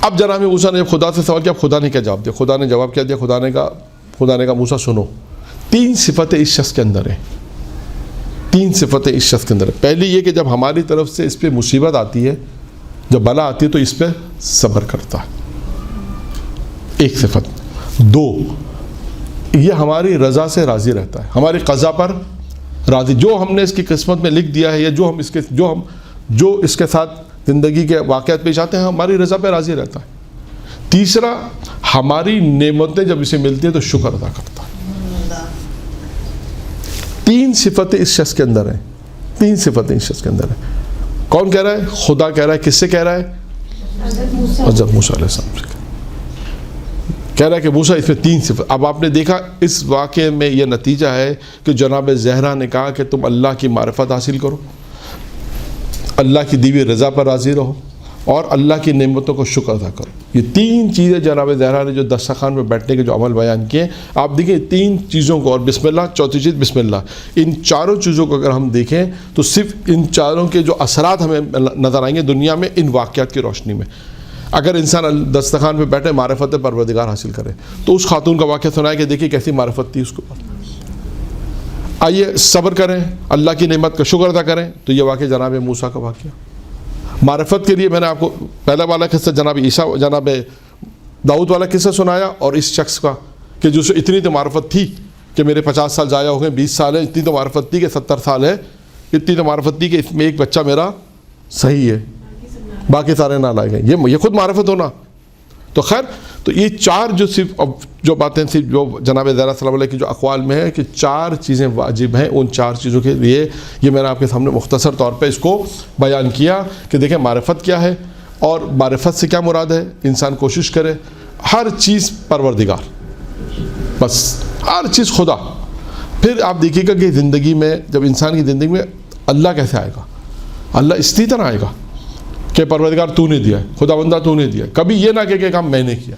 Speaker 1: اب جناب موسیٰ نے جب خدا سے سوال کیا، خدا نے کیا جواب دیا؟ خدا نے جواب کیا دیا؟ خدا نے کہا موسیٰ سنو، 3 صفتیں اس شخص کے اندر ہیں. 3 صفتیں اس شخص کے اندر ہیں. پہلی یہ کہ جب ہماری طرف سے اس پہ مصیبت آتی ہے، جب بلا آتی ہے تو اس پہ صبر کرتا ہے، ایک صفت. 2 یہ ہماری رضا سے راضی رہتا ہے، ہماری قضا پر راضی. جو ہم نے اس کی قسمت میں لکھ دیا ہے یا جو اس کے ساتھ زندگی کے واقعات پیش آتے ہیں ہماری رضا پہ راضی رہتا ہے. تیسرا ہماری نعمتیں جب اسے ملتی ہیں تو شکر ادا کرتا ہے. 3 صفتیں اس شخص کے اندر ہیں. 3 صفتیں اس شخص کے اندر ہیں. کون کہہ رہا ہے؟ خدا کہہ رہا ہے. کس سے کہہ رہا ہے؟ حضرت موسیٰ علیہ السلام سے کہہ رہا ہے کہ موسیٰ اس میں 3 صفت. اب آپ نے دیکھا اس واقعے میں یہ نتیجہ ہے کہ جناب زہرا نے کہا کہ تم اللہ کی معرفت حاصل کرو, اللہ کی دی ہوئی رضا پر راضی رہو اور اللہ کی نعمتوں کو شکر ادا کرو. یہ 3 چیزیں جناب زہرا نے جو دسترخوان پہ بیٹھنے کے جو عمل بیان کیے, آپ دیکھیں 3 چیزوں کو, اور بسم اللہ, چوتھی چیز بسم اللہ, ان 4 چیزوں کو اگر ہم دیکھیں تو صرف ان 4 کے جو اثرات ہمیں نظر آئیں گے دنیا میں ان واقعات کی روشنی میں. اگر انسان دسترخوان پہ بیٹھے معرفت پروردگار حاصل کرے تو اس خاتون کا واقعہ سنائے کہ دیکھیے کیسی معرفت تھی اس کے اوپر. آئیے صبر کریں, اللہ کی نعمت کا شکر ادا کریں, تو یہ واقعہ جناب موسیٰ کا واقعہ. معرفت کے لیے میں نے آپ کو پہلا والا قصہ جناب داؤد والا قصہ سنایا, اور اس شخص کا کہ جو اتنی تو معرفت تھی کہ میرے 50 سال ضائع ہو گئے, 20 سال ہیں, اتنی تو معرفت تھی کہ 70 سال ہے, اتنی تو معرفت تھی کہ اس میں ایک بچہ میرا صحیح ہے, باقی سارے نہ لائے گئے. یہ خود معرفت ہونا. تو خیر, تو یہ 4 جو صرف جو باتیں صرف جو جناب زہرا صلی اللہ علیہ کی جو اقوال میں ہے کہ 4 چیزیں واجب ہیں, ان 4 چیزوں کے لیے یہ میں نے آپ کے سامنے مختصر طور پہ اس کو بیان کیا کہ دیکھیں معرفت کیا ہے اور معرفت سے کیا مراد ہے. انسان کوشش کرے ہر چیز پروردگار, بس ہر چیز خدا. پھر آپ دیکھیے گا کہ زندگی میں جب انسان کی زندگی میں اللہ کیسے آئے گا, اللہ اسی طرح آئے گا کہ پروردگار تو نے دیا ہے, خدا بندہ تو نے دیا ہے. کبھی یہ نہ کہ کام میں نے کیا,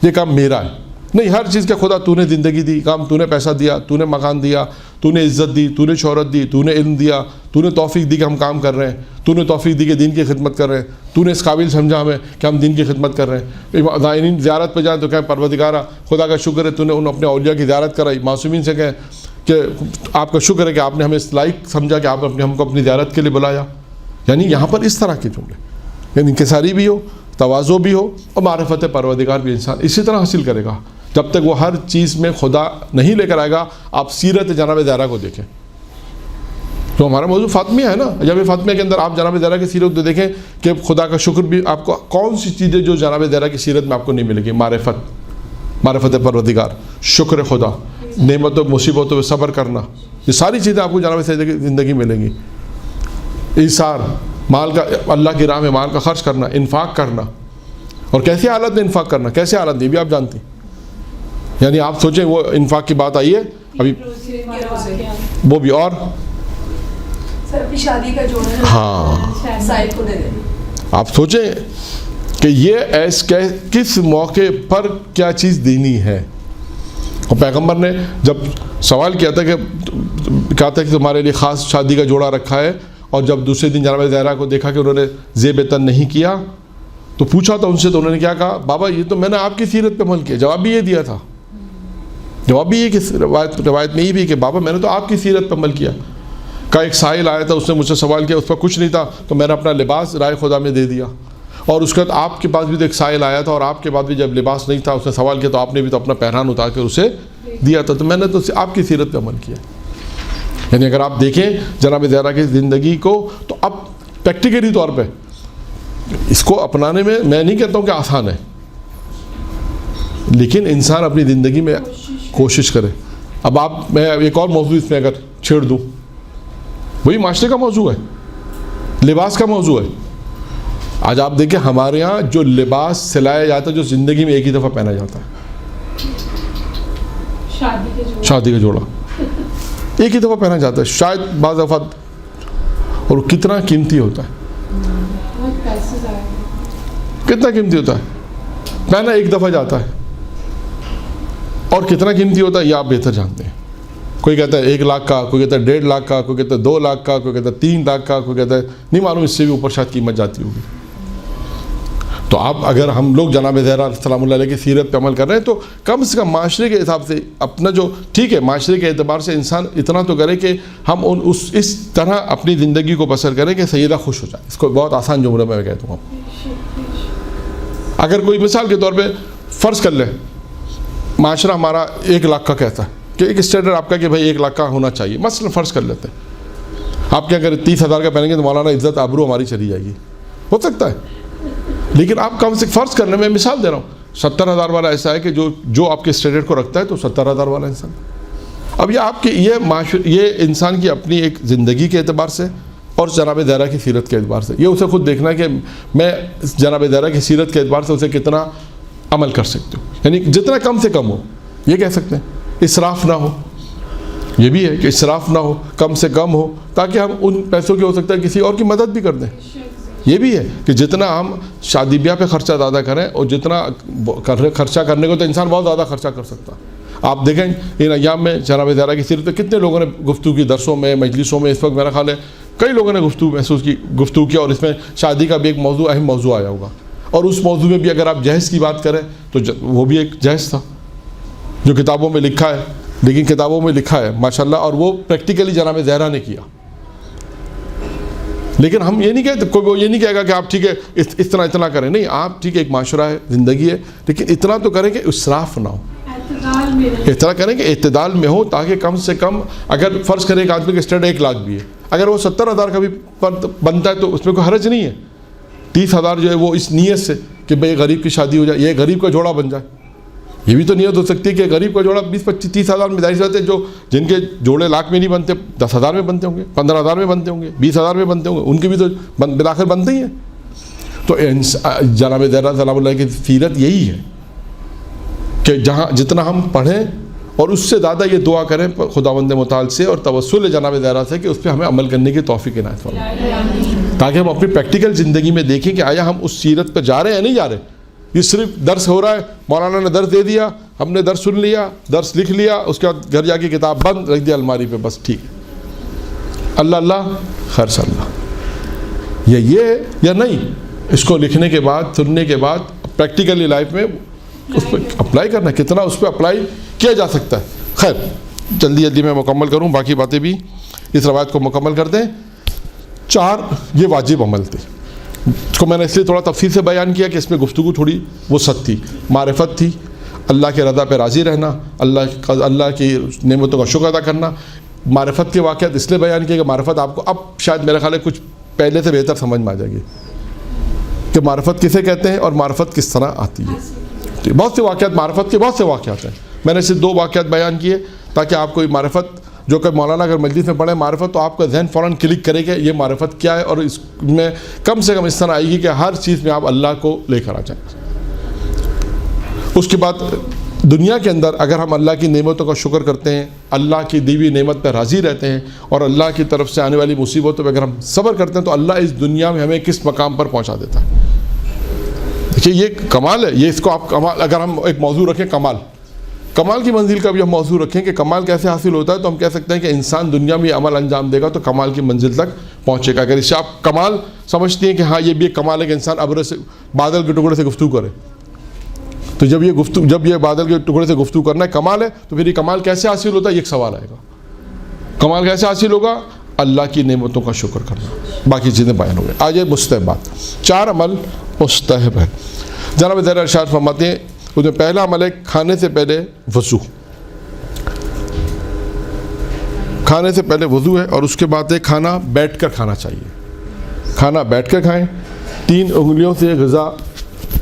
Speaker 1: یہ کام میرا ہے, نہیں, ہر چیز کا خدا تو نے زندگی دی, کام تو نے پیسہ دیا, تو نے مکان دیا, تو نے عزت دی, تو نے شہرت دی, تو نے علم دیا, تو نے توفیق دی کہ ہم کام کر رہے ہیں, تو نے توفیق دی کہ دین کی خدمت کر رہے ہیں, تو نے اس قابل سمجھا ہمیں کہ ہم دین کی خدمت کر رہے ہیں. زائرین زیارت پہ جائیں تو کہیں پروردگارہ خدا کا شکر ہے تو نے ان اپنے اولیاء کی زیارت کرائی. معصومین سے کہیں کہ آپ کا شکر ہے کہ آپ نے ہمیں اس لائق سمجھا کہ آپ نے ہم کو اپنی زیارت کے لیے بلایا. یعنی یہاں پر اس طرح کے جملے, یعنی انکساری بھی ہو, تواضع بھی ہو, اور معرفت پروردگار بھی انسان اسی طرح حاصل کرے گا جب تک وہ ہر چیز میں خدا نہیں لے کر آئے گا. آپ سیرت جناب زہرا کو دیکھیں, تو ہمارا موضوع فاطمیہ ہے نا, جب فاطمیہ کے اندر آپ جناب زہرا کی سیرت کو دیکھیں کہ خدا کا شکر بھی آپ کو کون سی چیزیں جو جناب زہرا کی سیرت میں آپ کو نہیں ملے گی. معرفت پروردگار, شکر خدا, نعمت و مصیبتوں پہ صبر کرنا, یہ ساری چیزیں آپ کو جناب زہرا کی زندگی ملیں گی. ایثار, مال کا اللہ کی راہ میں مال کا خرچ کرنا, انفاق کرنا, اور کیسے حالت میں انفاق کرنا, کیسے حالت یہ بھی آپ جانتے ہیں. یعنی آپ سوچیں وہ انفاق کی بات آئی ہے ابھی وہ بھی, اور
Speaker 4: شادی کا جو ہے
Speaker 1: ہاں
Speaker 4: سائد کو دے دیں.
Speaker 1: آپ سوچیں کہ یہ کس موقع پر کیا چیز دینی ہے. اور پیغمبر نے جب سوال کیا تھا کہ کہا تھا کہ تمہارے لیے خاص شادی کا جوڑا رکھا ہے, اور جب دوسرے دن جناب زہرا کو دیکھا کہ انہوں نے زیب تن نہیں کیا تو پوچھا تھا ان سے, تو انہوں نے کیا کہا, بابا یہ تو میں نے آپ کی سیرت پہ عمل کیا. جواب بھی یہ دیا تھا, جواب بھی یہ کہ روایت میں یہ بھی کہ بابا میں نے تو آپ کی سیرت پہ عمل کیا. کا ایک سائل آیا تھا, اس نے مجھ سے سوال کیا, اس پر کچھ نہیں تھا تو میں نے اپنا لباس رائے خدا میں دے دیا, اور اس کے بعد آپ کے پاس بھی تو ایک سائل آیا تھا, اور آپ کے بعد بھی جب لباس نہیں تھا اس نے سوال کیا تو آپ نے بھی تو اپنا پہران اتار کر اسے دیا تھا, تو میں نے تو آپ کی سیرت پہ عمل کیا. یعنی اگر آپ دیکھیں جناب زہرا کی زندگی کو تو اب پریکٹیکلی طور پہ اس کو اپنانے میں نہیں کہتا ہوں کہ آسان ہے, لیکن انسان اپنی زندگی میں کوشش کرے. اب میں ایک اور موضوع اس میں اگر چھیڑ دوں, وہی معاشرے کا موضوع ہے, لباس کا موضوع ہے. آج آپ دیکھیں ہمارے ہاں جو لباس سلایا جاتا ہے جو زندگی میں ایک ہی دفعہ پہنا جاتا ہے, شادی کا جوڑا ایک ہی دفعہ پہنا جاتا ہے شاید بعض دفعہ, اور کتنا قیمتی ہوتا ہے, کتنا قیمتی ہوتا ہے, پہنا ایک دفعہ جاتا ہے, اور کتنا قیمتی ہوتا ہے یہ آپ بہتر جانتے ہیں. کوئی کہتا ہے 1 لاکھ کا, کوئی کہتا ہے 1.5 لاکھ کا, کوئی کہتا ہے 2 لاکھ کا, کوئی کہتا ہے 3 لاکھ کا, کوئی کہتا ہے نہیں معلوم اس سے بھی اوپر شاید قیمت جاتی ہوگی. تو آپ اگر ہم لوگ جناب زہرا سلام اللہ علیہ کی سیرت پہ عمل کر رہے ہیں تو کم سے کم معاشرے کے حساب سے اپنا جو ٹھیک ہے معاشرے کے اعتبار سے انسان اتنا تو کرے کہ ہم اس طرح اپنی زندگی کو بسر کریں کہ سیدہ خوش ہو جائے. اس کو بہت آسان جملہ میں کہتا ہوں. اگر کوئی مثال کے طور پہ فرض کر لیں معاشرہ ہمارا 1 لاکھ کا کہتا ہے کہ ایک اسٹینڈرڈ آپ کا کہ بھائی 1 لاکھ کا ہونا چاہیے، مثلا فرض کر لیتے ہیں، آپ کیا کریں 30,000 کا پہنیں گے تو مولانا عزت آبرو ہماری چلی جائے گی، ہو سکتا ہے، لیکن آپ کم سے فرض کرنے میں مثال دے رہا ہوں 70,000 والا ایسا ہے کہ جو آپ کے اسٹینڈرڈ کو رکھتا ہے تو 70,000 والا انسان. اب یہ آپ کے یہ انسان کی اپنی ایک زندگی کے اعتبار سے اور جناب دائرہ کی سیرت کے اعتبار سے، یہ اسے خود دیکھنا ہے کہ میں جناب دائرہ کی سیرت کے اعتبار سے اسے کتنا عمل کر سکتے ہوں، یعنی جتنا کم سے کم ہو، یہ کہہ سکتے ہیں اسراف نہ ہو. یہ بھی ہے کہ اسراف نہ ہو، کم سے کم ہو، تاکہ ہم ان پیسوں کی ہو سکتا ہے کسی اور کی مدد بھی کر دیں. یہ بھی ہے کہ جتنا ہم شادی بیاہ پہ خرچہ زیادہ کریں، اور جتنا خرچہ کرنے کو تو انسان بہت زیادہ خرچہ کر سکتا. آپ دیکھیں ان ایام میں جناب دائرہ کی سیرت پہ کتنے لوگوں نے گفتگو کی، درسوں میں، مجلسوں میں. اس وقت میرا خیال ہے کئی لوگوں نے گفتگو کی، اور اس میں شادی کا بھی ایک موضوع، اہم موضوع آیا ہوگا. اور اس موضوع میں بھی اگر آپ جہیز کی بات کریں تو وہ بھی ایک جہیز تھا جو کتابوں میں لکھا ہے، لیکن کتابوں میں لکھا ہے ماشاءاللہ، اور وہ پریکٹیکلی جناب زہرا نے کیا. لیکن ہم یہ نہیں کہتے، کوئی یہ نہیں کہے گا کہ آپ ٹھیک ہے اتنا کریں، نہیں، آپ ٹھیک ہے ایک معاشرہ ہے، زندگی ہے، لیکن اتنا تو کریں کہ اسراف نہ ہو، اتنا کریں کہ اعتدال میں ہو، تاکہ کم سے کم اگر فرض کریں ایک آدمی کا اسٹینڈرڈ 1 لاکھ بھی ہے، اگر وہ 70,000 کا بھی بنتا ہے تو اس میں کوئی حرج نہیں ہے. 30,000 جو ہے وہ اس نیت سے کہ بھئی غریب کی شادی ہو جائے، یہ غریب کا جوڑا بن جائے، یہ بھی تو نیت ہو سکتی ہے کہ غریب کا جوڑا 20-25-30,000 میں ظاہر سے جو جن کے جوڑے لاکھ میں نہیں بنتے، 10,000 میں بنتے ہوں گے، 15,000 میں بنتے ہوں گے، 20,000 میں بنتے ہوں گے، ان کے بھی تو بالآخر بنتے ہی ہیں. تو جناب دائرہ سلام اللہ کی سیرت یہی ہے کہ جتنا ہم پڑھیں اور اس سے زیادہ یہ دعا کریں خداوند متعال سے اور توسل جناب دائرہ سے کہ اس پہ ہمیں عمل کرنے کی توفیق عنایت فرمائے، تاکہ ہم اپنی پریکٹیکل زندگی میں دیکھیں کہ آیا ہم اس سیرت پہ جا رہے ہیں یا نہیں جا رہے. یہ صرف درس ہو رہا ہے، مولانا نے درس دے دیا، ہم نے درس سن لیا، درس لکھ لیا، اس کے بعد گھر جا کے کتاب بند رکھ دیا الماری پہ، بس ٹھیک ہے، اللہ اللہ خیر صلی اللہ. یہ یا نہیں، اس کو لکھنے کے بعد، سننے کے بعد پریکٹیکلی لائف میں اس پہ اپلائی کرنا، کتنا اس پہ اپلائی کیا جا سکتا ہے. خیر جلدی میں مکمل کروں، باقی باتیں بھی اس روایت کو مکمل کر دیں. 4 یہ واجب عمل تھے، اس کو میں نے اس لیے تھوڑا تفصیل سے بیان کیا کہ اس میں گفتگو تھوڑی وسعت تھی. معرفت تھی، اللہ کے رضا پہ راضی رہنا، اللہ کی نعمتوں کا شکر ادا کرنا. معرفت کے واقعات اس لیے بیان کیا کہ معرفت آپ کو اب شاید میرا خیال ہے کچھ پہلے سے بہتر سمجھ میں آ جائے گی کہ معرفت کسے کہتے ہیں اور معرفت کس طرح آتی ہے. بہت سے واقعات، معرفت کے بہت سے واقعات ہیں، میں نے صرف 2 واقعات بیان کیے تاکہ آپ کو معرفت جو کہ مولانا اگر مجلس میں پڑھیں معرفت، تو آپ کا ذہن فوراً کلک کرے کہ یہ معرفت کیا ہے، اور اس میں کم سے کم اس طرح آئے گی کہ ہر چیز میں آپ اللہ کو لے کر آ جائیں. اس کے بعد دنیا کے اندر اگر ہم اللہ کی نعمتوں کا شکر کرتے ہیں، اللہ کی دی ہوئی نعمت پہ راضی رہتے ہیں، اور اللہ کی طرف سے آنے والی مصیبتوں پہ اگر ہم صبر کرتے ہیں، تو اللہ اس دنیا میں ہمیں کس مقام پر پہنچا دیتا ہے. دیکھیے یہ کمال ہے، یہ اس کو آپ کمال، اگر ہم ایک موضوع رکھیں کمال کی منزل کا بھی ہم موضوع رکھیں کہ کمال کیسے حاصل ہوتا ہے، تو ہم کہہ سکتے ہیں کہ انسان دنیا میں عمل انجام دے گا تو کمال کی منزل تک پہنچے گا. اگر اسے آپ کمال سمجھتے ہیں کہ ہاں یہ بھی ایک کمال ہے کہ انسان ابر سے بادل کے ٹکڑے سے گفتگو کرے، تو جب یہ بادل کے ٹکڑے سے گفتگو کرنا ہے کمال ہے، تو پھر یہ کمال کیسے حاصل ہوتا ہے، یہ ایک سوال آئے گا. کمال کیسے حاصل ہوگا؟ اللہ کی نعمتوں کا شکر کرنا. باقی چیزیں بیان ہو گئے. آج یہ مستحبات 4 عمل مستحب ہے. جناب دائرہ ارشاد فرماتے ہیں اس میں پہلا عمل ہے کھانے سے پہلے وضو. کھانے سے پہلے وضو ہے، اور اس کے بعد ہے کھانا بیٹھ کر کھانا چاہیے. کھانا بیٹھ کر کھائیں. 3 انگلیوں سے غذا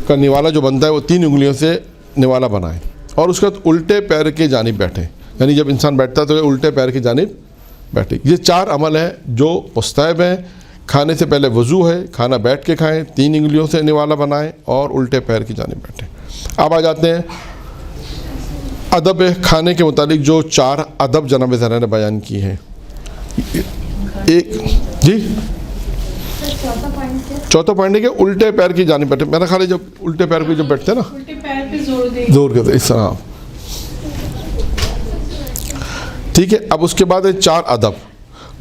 Speaker 1: کا نوالا جو بنتا ہے وہ 3 انگلیوں سے نوالا بنائیں، اور اس کے بعد الٹے پیر کی جانب بیٹھیں. یعنی جب انسان بیٹھتا ہے تو الٹے پیر کی جانب بیٹھے. یہ 4 عمل ہیں جو مستحب ہیں. کھانے سے پہلے وضو ہے، کھانا بیٹھ کے کھائیں، 3 انگلیوں سے نوالا بنائیں، اور الٹے پیر کی جانب بیٹھیں. اب آ جاتے ہیں ادب کھانے کے متعلق جو 4 ادب جناب زہرا نے بیان کی ہیں. ایک جی چوتھا پوائنٹ ہے کہ الٹے پیر کی جانب بیٹھے. میرا خیال ہے جب الٹے پیر پہ جب بیٹھتے ہیں نا،
Speaker 2: الٹے پیر پہ زور
Speaker 1: کرتے اس طرح. ٹھیک ہے. اب اس کے بعد ہے 4 ادب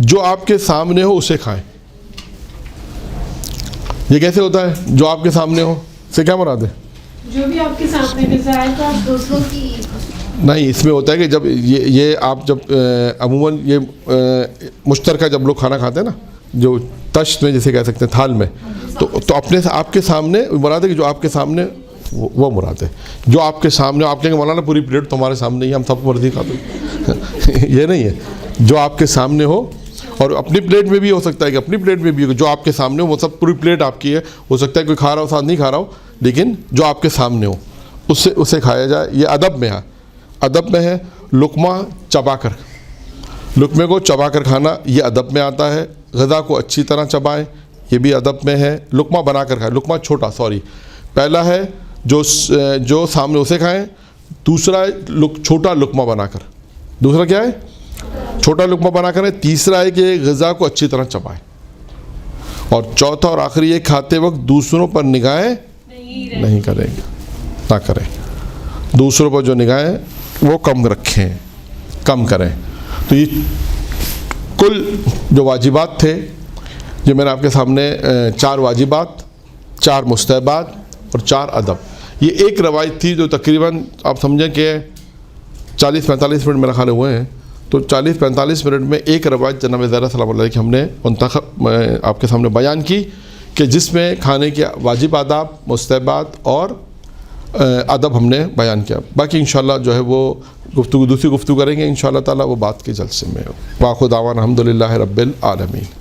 Speaker 1: جو آپ کے سامنے ہو اسے کھائیں. یہ کیسے ہوتا ہے جو آپ کے سامنے ہو سے کیا مراد ہے؟
Speaker 2: جو بھی آپ کے سامنے نظر آئے تو آپ دوسروں کی
Speaker 1: نہیں. اس میں ہوتا ہے کہ جب یہ آپ جب عموماً یہ مشترکہ جب لوگ کھانا کھاتے ہیں نا، جو تشت میں جسے کہہ سکتے ہیں تھال میں، تو اپنے آپ کے سامنے مراد ہے کہ جو آپ کے سامنے وہ مراد ہے. جو آپ کے سامنے آپ کہیں گے مولانا پوری پلیٹ تمہارے سامنے ہی ہم سب مرضی کھاتے ہیں یہ نہیں ہے. جو آپ کے سامنے ہو, اور اپنی پلیٹ میں بھی ہو سکتا ہے کہ اپنی پلیٹ میں بھی ہو, جو آپ کے سامنے ہو وہ سب پوری پلیٹ آپ کی ہے. ہو سکتا ہے کوئی کھا رہا ہو ساتھ نہیں کھا رہا ہو, لیکن جو آپ کے سامنے ہو اسے کھایا جائے. یہ ادب میں ہے. ادب میں ہے لقمہ چبا کر, لقمے کو چبا کر کھانا, یہ ادب میں آتا ہے. غذا کو اچھی طرح چبائیں, یہ بھی ادب میں ہے. لقمہ بنا کر کھائیں, لقمہ چھوٹا, پہلا ہے جو سامنے اسے کھائیں. دوسرا ہے چھوٹا لقمہ بنا کر. دوسرا کیا ہے؟ چھوٹا لقمہ بنا کر. تیسرا ہے کہ غذا کو اچھی طرح چبائیں. اور چوتھا اور آخری یہ کھاتے وقت دوسروں پر نگاہیں نہیں کریں گے, نہ کریں. دوسروں پر جو نگاہیں وہ کم رکھیں, کم کریں. تو یہ کل جو واجبات تھے, جو میں نے آپ کے سامنے 4 واجبات, 4 مستحبات اور 4 ادب, یہ ایک روایت تھی جو تقریباً آپ سمجھیں کہ 40-45 منٹ میرا خیال ہوئے ہیں. تو 40-45 منٹ میں ایک روایت جناب زہرا سلام اللہ علیہ کی ہم نے منتخب آپ کے سامنے بیان کی, کہ جس میں کھانے کے واجب آداب, مستحبات اور ادب ہم نے بیان کیا. باقی انشاءاللہ جو ہے وہ دوسری گفتگو کریں گے انشاءاللہ تعالیٰ, وہ بات کے جلسے میں. واخر دعوانا الحمدللہ رب العالمین.